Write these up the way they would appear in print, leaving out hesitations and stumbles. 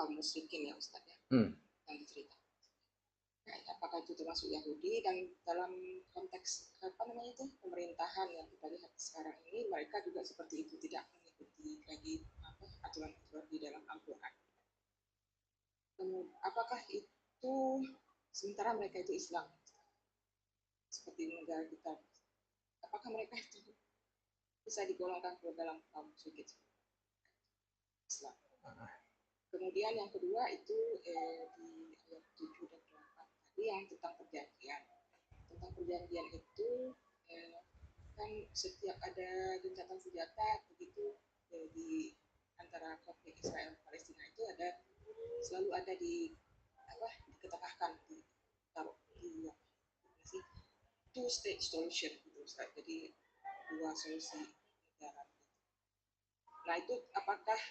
kaum musyrikin ya Ustaz ya, Hmm. yang diceritakan. Nah, apakah itu termasuk Yahudi, dan dalam konteks apa namanya itu pemerintahan yang kita lihat sekarang ini, mereka juga seperti itu, tidak mengikuti lagi aturan-aturan di dalam Al-Quran. Apakah itu sementara mereka itu Islam seperti negara kita, apakah mereka itu bisa digolongkan ke dalam kaum musyrik Islam? Kemudian yang kedua itu di ayat 7 dan 8 tadi yang tentang perjanjian. Tentang perjanjian itu kan setiap ada gencatan senjata begitu di antara konflik Israel Palestina itu selalu ada diketengahkan, ditaruh di two state solution gitu. Jadi dua solusi negara. Nah itu apakah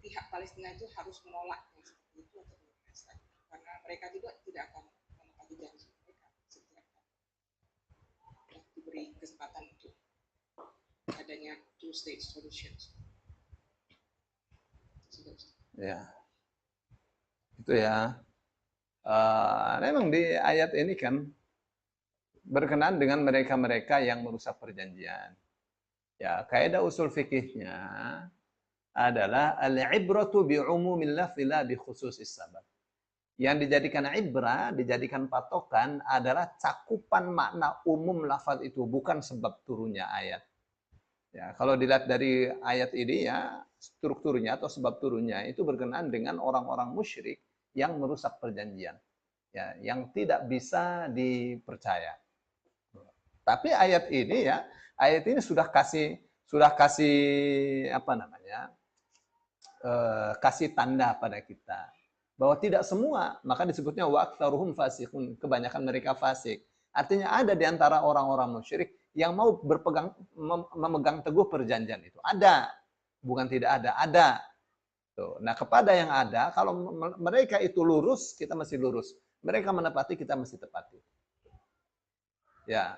pihak Palestina itu harus menolak yang seperti itu atau tidak? Karena mereka juga tidak akan menepati janji mereka setiap diberi kesempatan untuk adanya two state solutions. Ya, itu ya. Memang di ayat ini kan berkenaan dengan mereka-mereka yang merusak perjanjian. Ya, kaidah usul fikihnya adalah al-ibratu bi'umumil lafzi la bi khususis sabab. Yang dijadikan ibrah, dijadikan patokan adalah cakupan makna umum lafaz itu, bukan sebab turunnya ayat. Ya, kalau dilihat dari ayat ini ya, strukturnya atau sebab turunnya itu berkenaan dengan orang-orang musyrik yang merusak perjanjian. Ya, yang tidak bisa dipercaya. Tapi ayat ini ya, ayat ini sudah kasih apa namanya? Kasih tanda pada kita bahwa tidak semua, maka disebutnya wa aktsaruhum fasiqun, kebanyakan mereka fasik. Artinya ada di antara orang-orang musyrik yang mau memegang teguh perjanjian itu. Ada, bukan tidak ada. Tuh. Nah, kepada yang ada, kalau mereka itu lurus, kita mesti lurus. Mereka menepati, kita mesti tepati. Ya,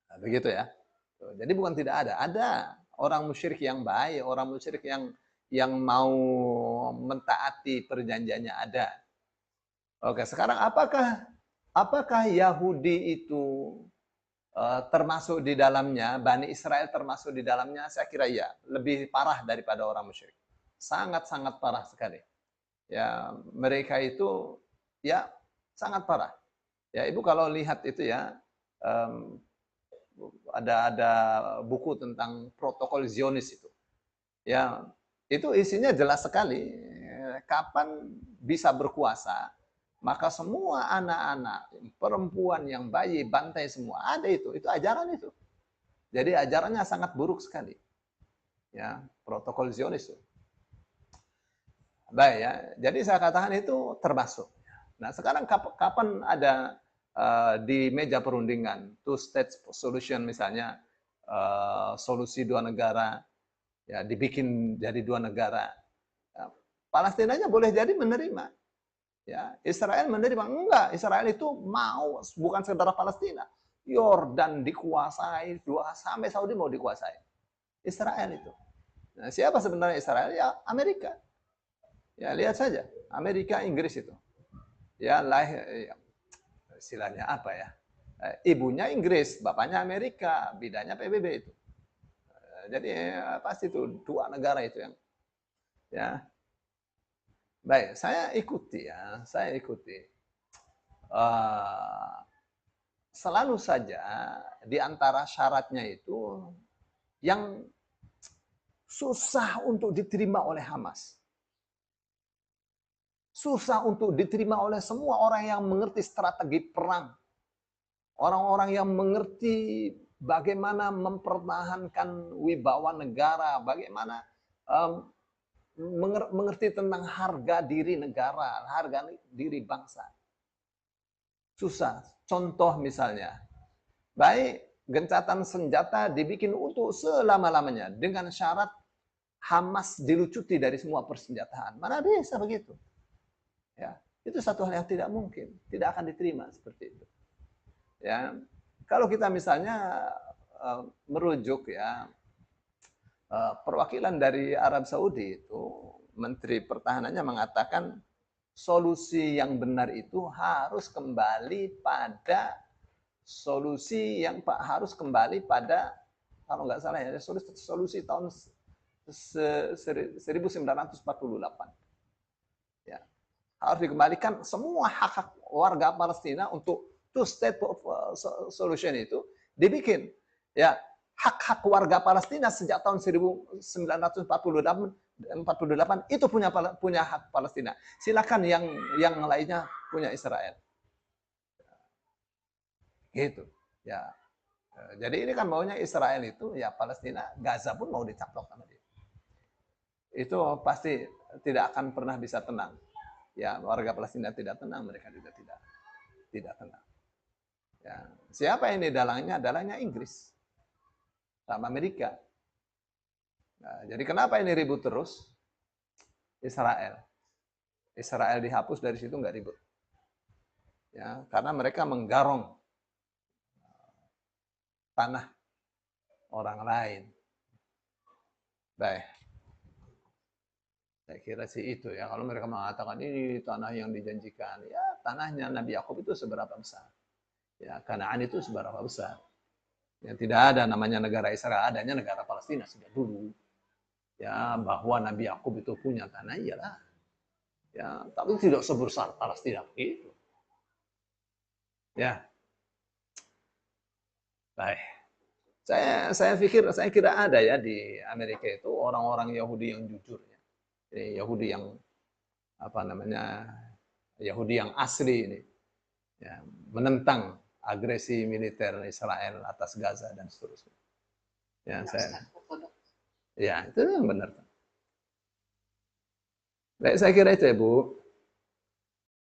nah, begitu ya. Tuh. Jadi bukan tidak ada orang musyrik yang baik, orang musyrik yang mau mentaati perjanjiannya ada. Oke, sekarang apakah Yahudi itu termasuk di dalamnya, Bani Israel termasuk di dalamnya? Saya kira ya, lebih parah daripada orang musyrik. Sangat-sangat parah sekali. Ya, mereka itu ya sangat parah. Ya, Ibu kalau lihat itu ya, ada buku tentang protokol Zionis itu. Ya, itu isinya jelas sekali. Kapan bisa berkuasa, maka semua anak-anak, perempuan yang bayi, bantai semua. Ada itu ajaran itu. Jadi ajarannya sangat buruk sekali. Ya, protokol Zionis itu. Baik ya, jadi saya katakan itu termasuk. Nah, sekarang kapan ada di meja perundingan two state solution misalnya, solusi dua negara, ya dibikin jadi dua negara. Ya, Palestinanya boleh jadi menerima. Ya, Israel menerima. Enggak, Israel itu mau bukan sekedar Palestina. Yordan dikuasai, sampai Saudi mau dikuasai. Israel itu. Nah, siapa sebenarnya Israel? Ya Amerika. Ya lihat saja, Amerika, Inggris itu. Ya lahir, istilahnya apa ya? Ibunya Inggris, bapaknya Amerika, bidanya PBB itu. Jadi pasti itu dua negara itu yang ya. Baik, saya ikuti. Selalu saja di antara syaratnya itu yang susah untuk diterima oleh Hamas. Susah untuk diterima oleh semua orang yang mengerti strategi perang. Orang-orang yang mengerti bagaimana mempertahankan wibawa negara, bagaimana mengerti tentang harga diri negara, harga diri bangsa. Susah. Contoh misalnya, baik gencatan senjata dibikin untuk selama-lamanya dengan syarat Hamas dilucuti dari semua persenjataan. Mana bisa begitu? Ya, itu satu hal yang tidak mungkin, tidak akan diterima seperti itu. Ya, kalau kita misalnya merujuk ya perwakilan dari Arab Saudi itu, Menteri Pertahanannya mengatakan solusi yang benar itu harus kembali pada kalau nggak salah ya solusi tahun 1948. Ya, harus dikembalikan semua hak-hak warga Palestina untuk two state solution itu dibikin. Ya, hak-hak warga Palestina sejak tahun 1948 itu punya hak Palestina. Silakan yang lainnya punya Israel. Gitu. Ya. Jadi ini kan maunya Israel itu ya Palestina, Gaza pun mau dicaplok sama dia. Itu pasti tidak akan pernah bisa tenang. Ya, warga Palestina tidak tenang, mereka juga tidak tenang. Ya. Siapa ini dalangnya? Dalangnya Inggris sama Amerika. Nah, jadi kenapa ini ribut terus? Israel dihapus dari situ nggak ribut. Ya, karena mereka menggarong tanah orang lain. Baik. Saya kira sih itu ya. Kalau mereka mengatakan ini tanah yang dijanjikan, ya tanahnya Nabi Yakub itu seberapa besar? Ya, Kanaan itu seberapa besar? Ya, tidak ada namanya negara Israel, adanya negara Palestina sejak dulu. Ya, bahwa Nabi Yakub itu punya tanah, iyalah. Ya, tapi tidak sebesar Palestina begitu. Ya. Baik. Saya kira ada ya di Amerika itu orang-orang Yahudi yang jujur ya. Yahudi yang Yahudi yang asli ini ya, menentang agresi militer Israel atas Gaza dan seterusnya. Ya, itu yang benar. Baik, saya kira itu ya Bu.